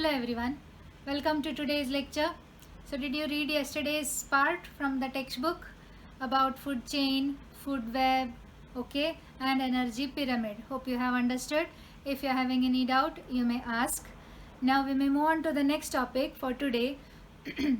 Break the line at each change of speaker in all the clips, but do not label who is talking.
Hello everyone, welcome to today's lecture. So did you read yesterday's part from the textbook about food chain, food web, okay, and energy pyramid? Hope you have understood. If you are having any doubt, you may ask. Now we may move on to the next topic for today.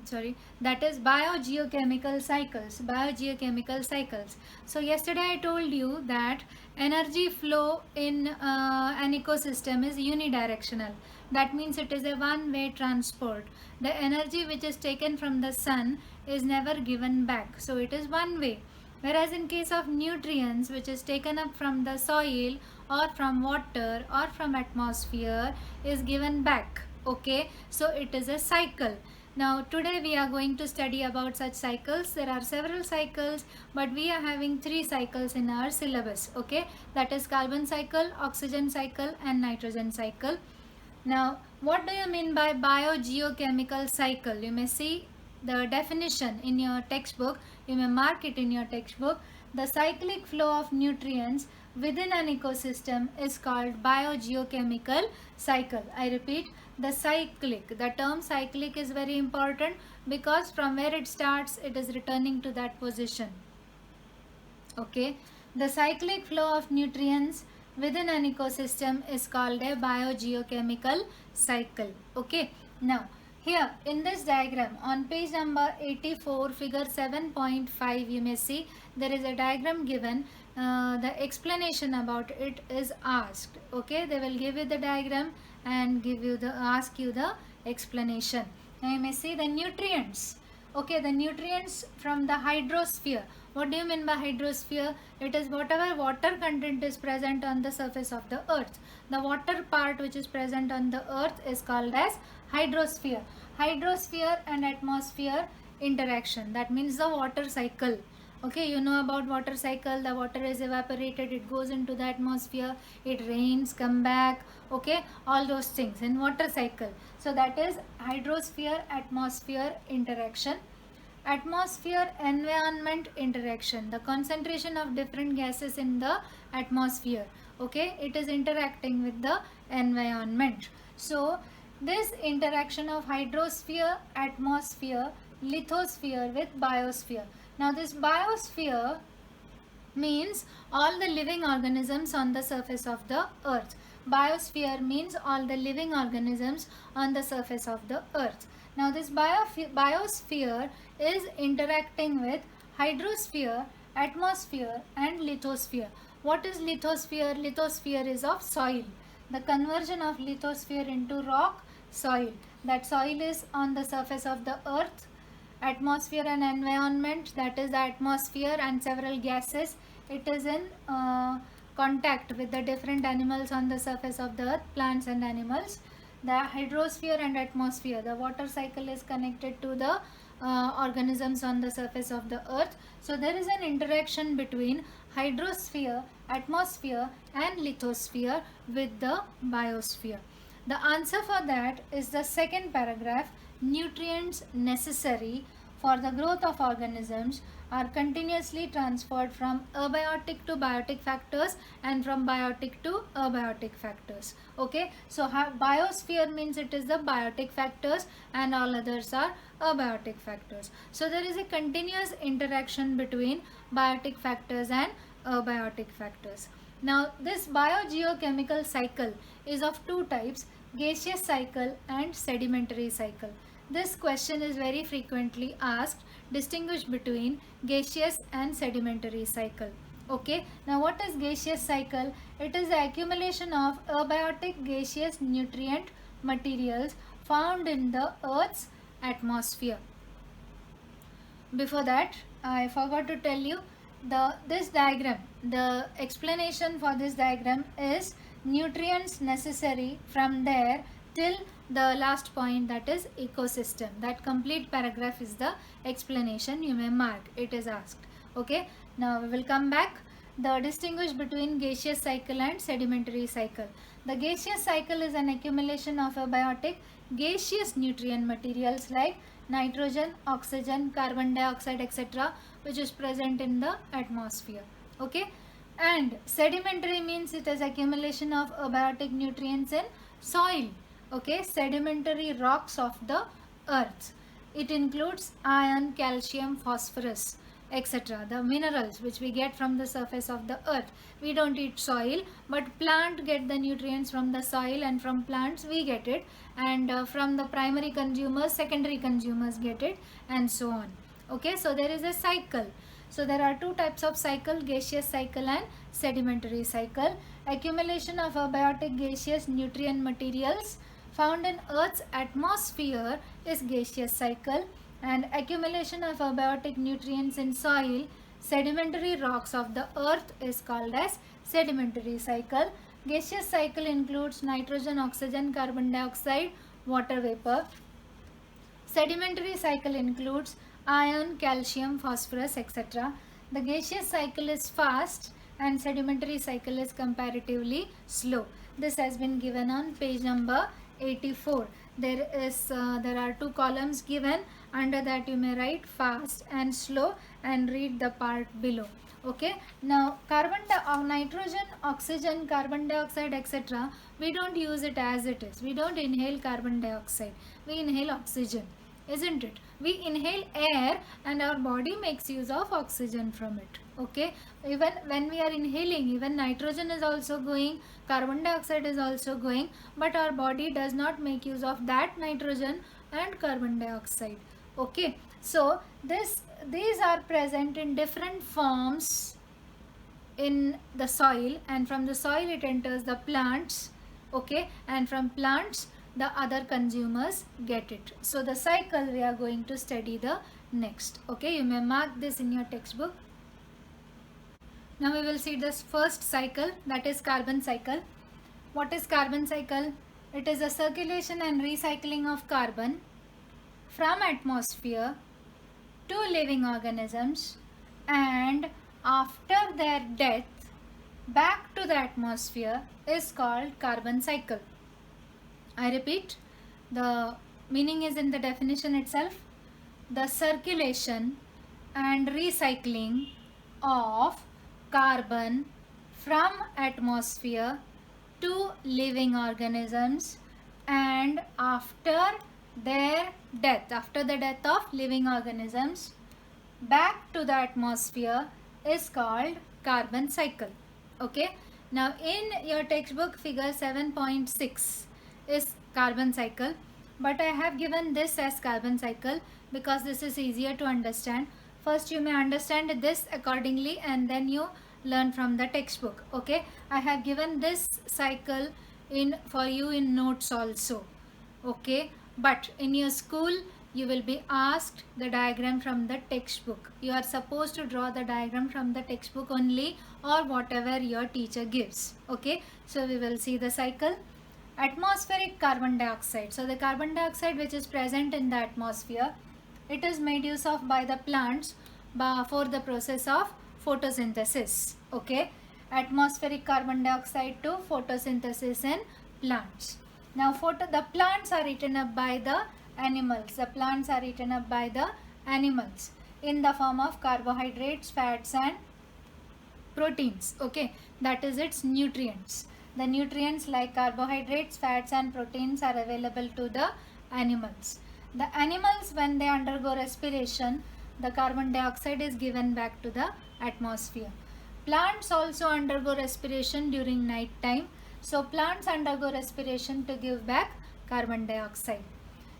Sorry, that is biogeochemical cycles. So yesterday I told you that energy flow in an ecosystem is unidirectional. That means it is a one-way transport. The energy which is taken from the sun is never given back, so it is one way. Whereas in case of nutrients which is taken up from the soil or from water or from atmosphere is given back, okay, so it is a cycle. Now today we are going to study about such cycles. There are several cycles, but we are having 3 cycles in our syllabus, okay, that is carbon cycle, oxygen cycle and nitrogen cycle. Now what do you mean by biogeochemical cycle? You may see the definition in your textbook, you may mark it in your textbook. The cyclic flow of nutrients within an ecosystem is called biogeochemical cycle. I repeat, the term cyclic is very important because from where it starts it is returning to that position, okay. The cyclic flow of nutrients within an ecosystem is called a biogeochemical cycle, okay. Now here in this diagram on page number 84, figure 7.5, you may see there is a diagram given. The explanation about it is asked, okay. They will give you the diagram and ask you the explanation. Now you may see the nutrients, okay. The nutrients from the hydrosphere. What do you mean by hydrosphere? It is whatever water content is present on the surface of the earth. The water part which is present on the earth is called as hydrosphere. Hydrosphere and atmosphere interaction, that means the water cycle, okay. You know about water cycle. The water is evaporated, it goes into the atmosphere, it rains, come back, okay, all those things in water cycle. So that is hydrosphere atmosphere interaction. Atmosphere environment interaction, the concentration of different gases in the atmosphere, okay, it is interacting with the environment. So this interaction of hydrosphere, atmosphere, lithosphere with biosphere. Now this biosphere means all the living organisms on the surface of the earth. Biosphere means all the living organisms on the surface of the earth. Now this biosphere is interacting with hydrosphere, atmosphere and lithosphere. What is lithosphere? Lithosphere is of soil. The conversion of lithosphere into rock, soil. That soil is on the surface of the earth. Atmosphere and environment, that is the atmosphere and several gases. It is in contact with the different animals on the surface of the earth, plants and animals. The hydrosphere and atmosphere, the water cycle is connected to the organisms on the surface of the earth. So there is an interaction between hydrosphere, atmosphere and lithosphere with the biosphere. The answer for that is the second paragraph. Nutrients necessary for the growth of organisms are continuously transferred from abiotic to biotic factors and from biotic to abiotic factors, okay. So biosphere means it is the biotic factors and all others are abiotic factors. So there is a continuous interaction between biotic factors and abiotic factors. Now this biogeochemical cycle is of two types, gaseous cycle and sedimentary cycle. This question is very frequently asked. Distinguish between gaseous and sedimentary cycle, okay. Now what is gaseous cycle? It is the accumulation of abiotic gaseous nutrient materials found in the earth's atmosphere. Before that, I forgot to tell you this diagram. The explanation for this diagram is nutrients necessary from there till the last point, that is ecosystem. That complete paragraph is the explanation. You may mark, it is asked, okay. Now we will come back. The distinguish between gaseous cycle and sedimentary cycle. The gaseous cycle is an accumulation of abiotic gaseous nutrient materials like nitrogen, oxygen, carbon dioxide, etc., which is present in the atmosphere, okay. And sedimentary means it is accumulation of abiotic nutrients in soil, okay, sedimentary rocks of the earth. It includes iron, calcium, phosphorus, etc. The minerals which we get from the surface of the earth. We don't eat soil, but plant get the nutrients from the soil, and from plants we get it, and from the primary consumers, secondary consumers get it, and so on. Okay, so there is a cycle. So there are two types of cycle, gaseous cycle and sedimentary cycle. Accumulation of abiotic gaseous nutrient materials found in Earth's atmosphere is gaseous cycle, and accumulation of abiotic nutrients in soil, sedimentary rocks of the earth is called as sedimentary cycle. Gaseous cycle includes nitrogen, oxygen, carbon dioxide, water vapor. Sedimentary cycle includes iron, calcium, phosphorus, etc. The gaseous cycle is fast and sedimentary cycle is comparatively slow. This has been given on page number 84. There are two columns given. Under that you may write fast and slow and read the part below. Okay, now nitrogen, oxygen, carbon dioxide, etc. we don't use it as it is. We don't inhale carbon dioxide, we inhale oxygen, isn't it? We inhale air and our body makes use of oxygen from it. Okay, even when we are inhaling, even nitrogen is also going, carbon dioxide is also going, but our body does not make use of that nitrogen and carbon dioxide. Okay, so these are present in different forms in the soil, and from the soil it enters the plants. Okay, and from plants the other consumers get it. So the cycle we are going to study the next. Okay, you may mark this in your textbook. Now we will see this first cycle, that is carbon cycle. What is carbon cycle? It is a circulation and recycling of carbon from atmosphere to living organisms, and after their death back to the atmosphere is called carbon cycle. I repeat, the meaning is in the definition itself. The circulation and recycling of carbon from atmosphere to living organisms, and after their death, after the death of living organisms back to the atmosphere is called carbon cycle. Okay, now in your textbook figure 7.6 is carbon cycle, but I have given this as carbon cycle because this is easier to understand. First you may understand this accordingly and then you learn from the textbook. Okay, I have given this cycle for you in notes also. Okay, but in your school you will be asked the diagram from the textbook. You are supposed to draw the diagram from the textbook only, or whatever your teacher gives. Okay, so we will see the cycle. Atmospheric carbon dioxide. So the carbon dioxide which is present in the atmosphere, it is made use of by the plants for the process of photosynthesis. Okay, atmospheric carbon dioxide to photosynthesis in plants. Now the plants are eaten up by the animals. The plants are eaten up by the animals in the form of carbohydrates, fats and proteins. Okay, that is its nutrients. The nutrients like carbohydrates, fats and proteins are available to the animals. The animals, when they undergo respiration, the carbon dioxide is given back to the atmosphere. Plants also undergo respiration during night time. So plants undergo respiration to give back carbon dioxide.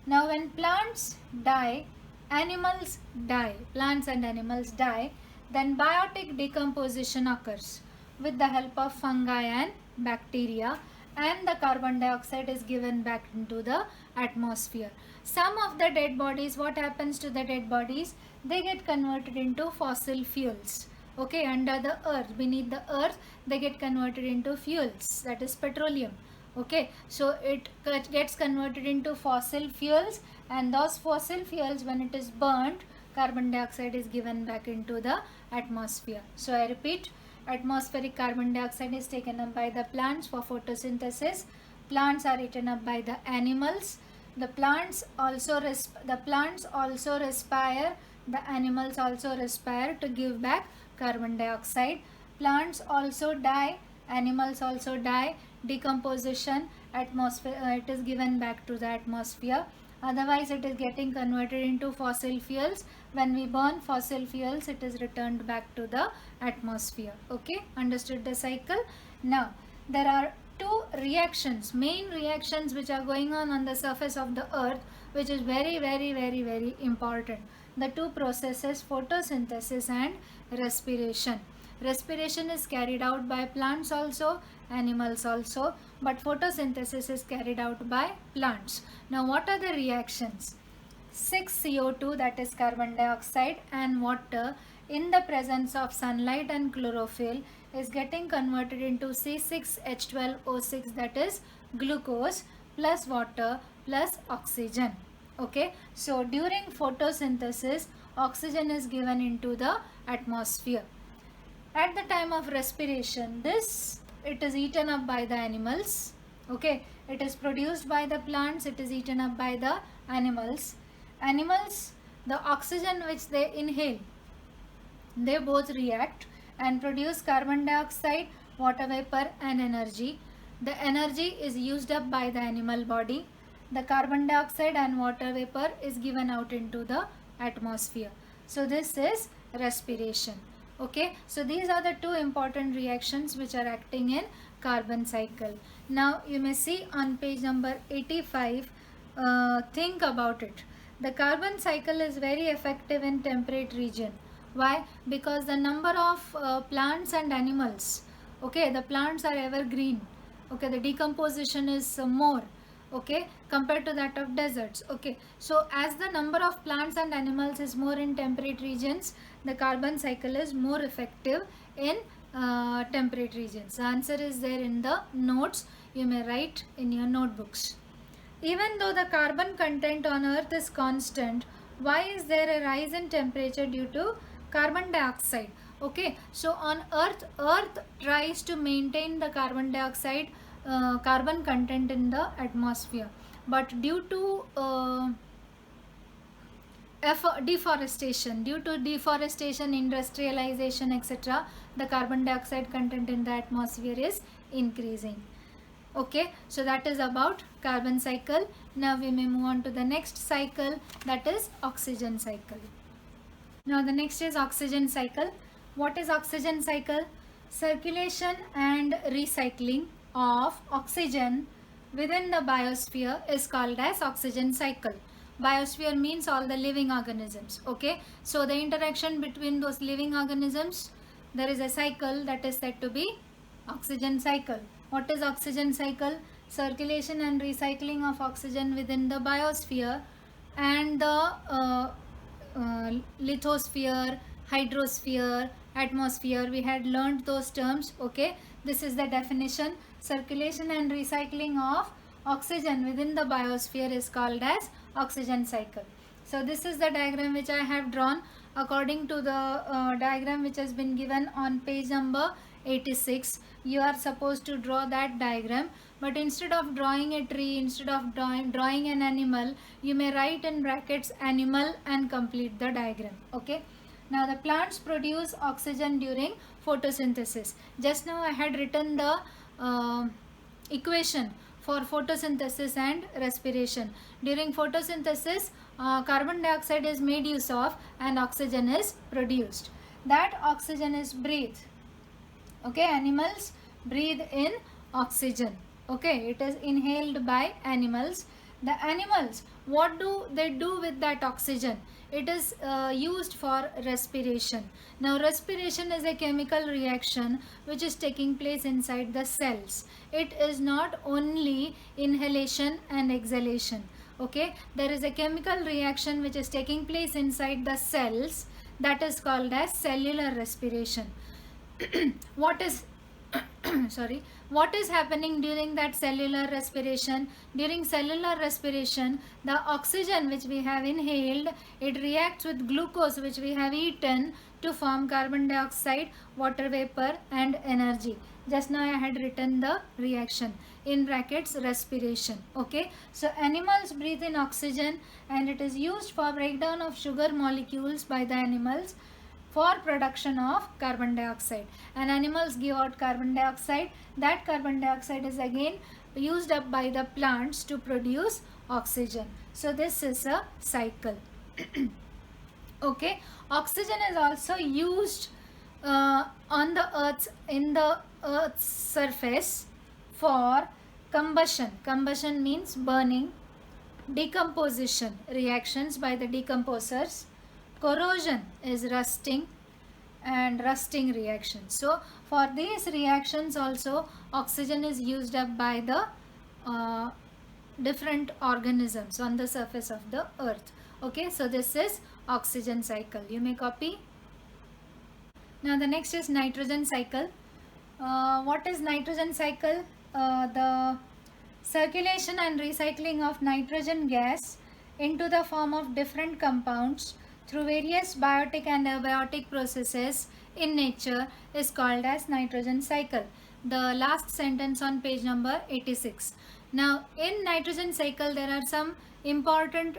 Now when plants die, animals die, plants and animals die, then biotic decomposition occurs with the help of fungi and bacteria, and the carbon dioxide is given back into the atmosphere. Some of the dead bodies, what happens to the dead bodies? They get converted into fossil fuels. Okay, under the earth, beneath the earth, they get converted into fuels, that is petroleum. Okay, so it gets converted into fossil fuels, and those fossil fuels, when it is burnt, carbon dioxide is given back into the atmosphere. So I repeat, atmospheric carbon dioxide is taken up by the plants for photosynthesis. Plants are eaten up by the animals. The plants also respire. The animals also respire to give back carbon dioxide. Plants also die. Animals also die decomposition, atmosphere, it is given back to the atmosphere. Otherwise it is getting converted into fossil fuels. When we burn fossil fuels, it is returned back to the atmosphere. Okay, understood the cycle? Now there are two reactions, main reactions, which are going on the surface of the earth, which is very important. The two processes, photosynthesis and respiration. Respiration is carried out by plants also, animals also, but photosynthesis is carried out by plants. Now what are the reactions? 6CO2, that is carbon dioxide, and water in the presence of sunlight and chlorophyll is getting converted into C6H12O6, that is glucose, plus water plus oxygen. Okay, so during photosynthesis, oxygen is given into the atmosphere. At the time of respiration, it is eaten up by the animals. Okay, it is produced by the plants, it is eaten up by the animals. Animals, the oxygen which they inhale, they both react and produce carbon dioxide, water vapor and energy. The energy is used up by the animal body. The carbon dioxide and water vapor is given out into the atmosphere. So this is respiration. Okay, so these are the two important reactions which are acting in carbon cycle. Now you may see on page number 85, think about it. The carbon cycle is very effective in temperate region. Why? Because the number of plants and animals, okay, the plants are evergreen, okay, the decomposition is more, okay, compared to that of deserts. Okay, so as the number of plants and animals is more in temperate regions, the carbon cycle is more effective in temperate regions. The answer is there in the notes. You may write in your notebooks. Even though the carbon content on earth is constant, why is there a rise in temperature due to carbon dioxide? Okay, so on earth tries to maintain the carbon dioxide carbon content in the atmosphere, but due to deforestation, industrialization, etc., the carbon dioxide content in the atmosphere is increasing. Okay, so that is about carbon cycle. Now we may move on to the next cycle, that is oxygen cycle. Now the next is oxygen cycle. What is oxygen cycle? Circulation and recycling of oxygen within the biosphere is called as oxygen cycle. Biosphere means all the living organisms. Okay, so the interaction between those living organisms, there is a cycle that is said to be oxygen cycle. What is oxygen cycle? Circulation and recycling of oxygen within the biosphere and the lithosphere, hydrosphere, atmosphere. We had learned those terms. Okay, this is the definition. Circulation and recycling of oxygen within the biosphere is called as oxygen cycle. So this is the diagram which I have drawn according to the diagram which has been given on page number 86. You are supposed to draw that diagram, but instead of drawing a tree, instead of drawing an animal, you may write in brackets animal and complete the diagram. Okay, now the plants produce oxygen during photosynthesis. Just now I had written the equation for photosynthesis and respiration. During photosynthesis, carbon dioxide is made use of and oxygen is produced. That oxygen is breathed. Okay, animals breathe in oxygen. Okay, it is inhaled by animals. The animals, what do they do with that oxygen? It is used for respiration. Now respiration is a chemical reaction which is taking place inside the cells. It is not only inhalation and exhalation. Okay, there is a chemical reaction which is taking place inside the cells, that is called as cellular respiration. What is what is happening during that cellular respiration? During cellular respiration, the oxygen which we have inhaled, it reacts with glucose which we have eaten to form carbon dioxide, water vapor and energy. Just now I had written the reaction in brackets respiration. Okay, so animals breathe in oxygen and it is used for breakdown of sugar molecules by the animals for production of carbon dioxide, and animals give out carbon dioxide. That carbon dioxide is again used up by the plants to produce oxygen. So this is a cycle. Okay, oxygen is also used on the earth's surface for combustion. Combustion means burning, decomposition, reactions by the decomposers, corrosion is rusting, and rusting reactions. So for these reactions also oxygen is used up by the different organisms on the surface of the earth. Okay, so this is oxygen cycle. You may copy. Now the next is nitrogen cycle. What is nitrogen cycle? The circulation and recycling of nitrogen gas into the form of different compounds through various biotic and abiotic processes in nature is called as nitrogen cycle. The last sentence on page number 86. Now in nitrogen cycle there are some important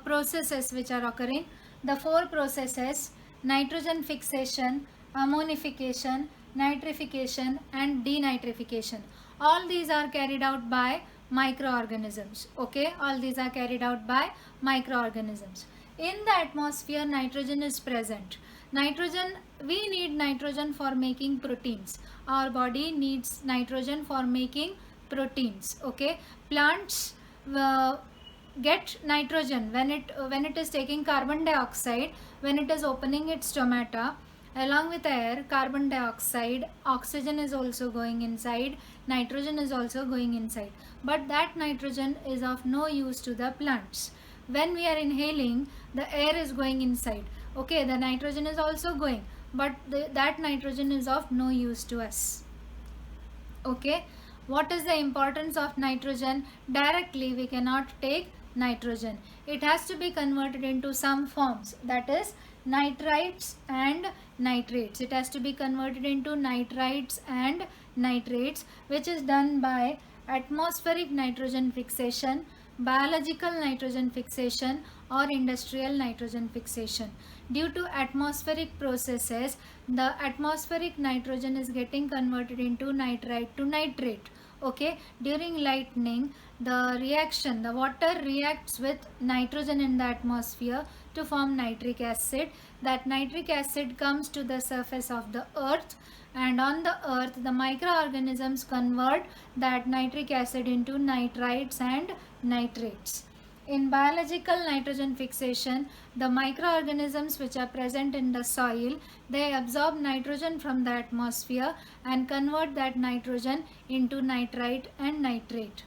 processes which are occurring. The four processes: nitrogen fixation, ammonification, nitrification and denitrification. All these are carried out by microorganisms. Okay, all these are carried out by microorganisms. In the atmosphere nitrogen is present. Nitrogen, we need nitrogen for making proteins. Our body needs nitrogen for making proteins. Okay, plants get nitrogen when it is taking carbon dioxide, when it is opening its stomata. Along with air, carbon dioxide, oxygen is also going inside, nitrogen is also going inside, but that nitrogen is of no use to the plants. When we are inhaling, the air is going inside. Okay, the nitrogen is also going, but that nitrogen is of no use to us. Okay, what is the importance of nitrogen? Directly we cannot take nitrogen. It has to be converted into some forms, that is nitrites and nitrates. It has to be converted into nitrites and nitrates, which is done by atmospheric nitrogen fixation, biological nitrogen fixation or industrial nitrogen fixation. Due to atmospheric processes, the atmospheric nitrogen is getting converted into nitrite to nitrate. Okay, during lightning, the reaction, the water reacts with nitrogen in the atmosphere to form nitric acid. That nitric acid comes to the surface of the earth, and on the earth the microorganisms convert that nitric acid into nitrites and nitrates. In biological nitrogen fixation, the microorganisms which are present in the soil, they absorb nitrogen from the atmosphere and convert that nitrogen into nitrite and nitrate.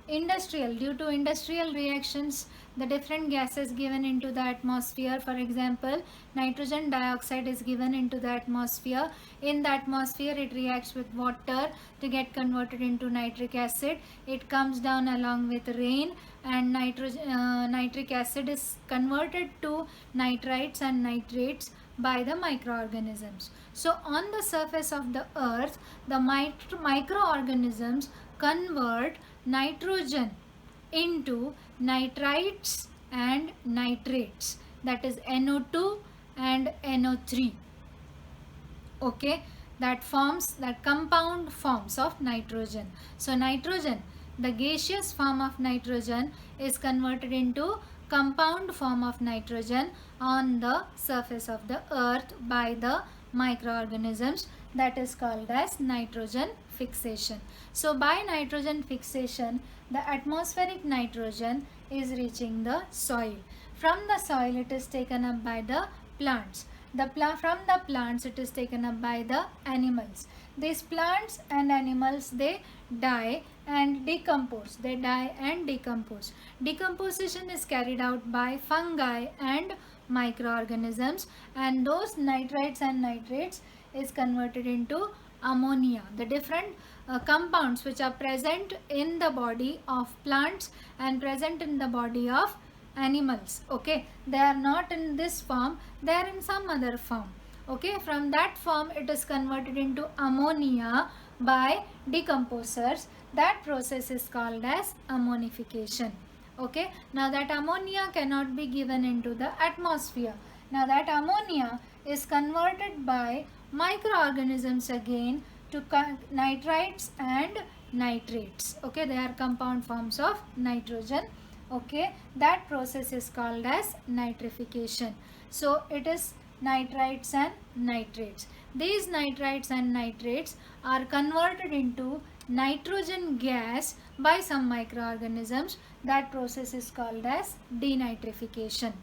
Industrial, due to industrial reactions, the different gases given into the atmosphere, for example nitrogen dioxide is given into the atmosphere. In the atmosphere it reacts with water to get converted into nitric acid. It comes down along with rain, and nitric acid is converted to nitrites and nitrates by the microorganisms. So on the surface of the earth, the microorganisms convert nitrogen into nitrites and nitrates, that is NO2 and NO3. Okay, that compound forms of nitrogen. So nitrogen, the gaseous form of nitrogen, is converted into compound form of nitrogen on the surface of the earth by the microorganisms. That is called as nitrogen fixation. So by nitrogen fixation, the atmospheric nitrogen is reaching the soil. From the soil it is taken up by the plants. From the plants it is taken up by the animals. These plants and animals, they die and decompose. They die and decompose. Decomposition is carried out by fungi and microorganisms, and those nitrites and nitrates is converted into ammonia. The different compounds which are present in the body of plants and present in the body of animals. Okay, they are not in this form, they are in some other form. Okay, from that form it is converted into ammonia by decomposers. That process is called as ammonification. Okay, now that ammonia cannot be given into the atmosphere. Now that ammonia is converted by microorganisms again to nitrites and nitrates. Okay, they are compound forms of nitrogen. Okay, that process is called as nitrification. So it is nitrites and nitrates. These nitrites and nitrates are converted into nitrogen gas by some microorganisms. That process is called as denitrification.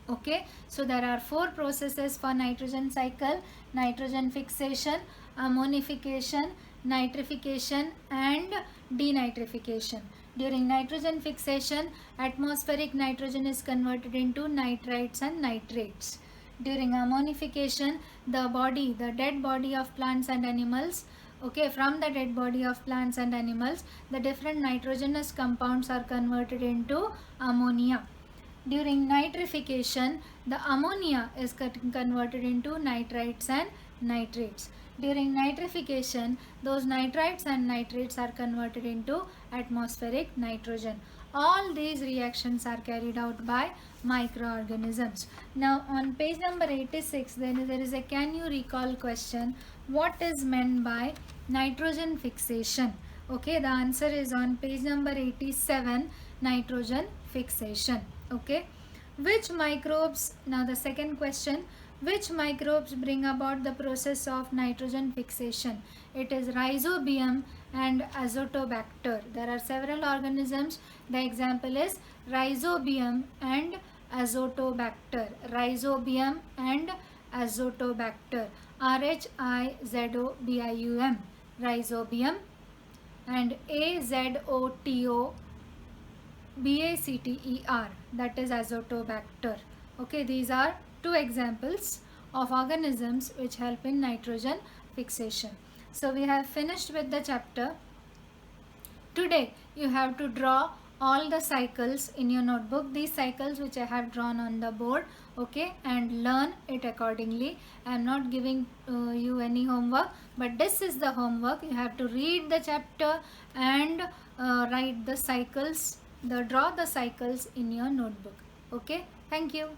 Okay, so there are four processes for nitrogen cycle: nitrogen fixation, ammonification, nitrification and denitrification. During nitrogen fixation, atmospheric nitrogen is converted into nitrites and nitrates. During ammonification, the dead body of plants and animals, okay, from the dead body of plants and animals, the different nitrogenous compounds are converted into ammonia. During nitrification, the ammonia is converted into nitrites and nitrates. During nitrification, those nitrites and nitrates are converted into atmospheric nitrogen. All these reactions are carried out by microorganisms. Now on page number 86, then there is a can you recall question. What is meant by nitrogen fixation? Okay, the answer is on page number 87, nitrogen fixation. Okay, which microbes, now the second question, which microbes bring about the process of nitrogen fixation? It is rhizobium and azotobacter. There are several organisms. The example is rhizobium and azotobacter. Rhizobium and azotobacter. Rhizobium. Rhizobium and azotobacter, that is azotobacter. Okay, these are two examples of organisms which help in nitrogen fixation. So we have finished with the chapter. Today you have to draw all the cycles in your notebook, these cycles which I have drawn on the board, okay, and learn it accordingly. I am not giving you any homework, but this is the homework. You have to read the chapter and write the cycles, draw the cycles in your notebook. Okay, thank you.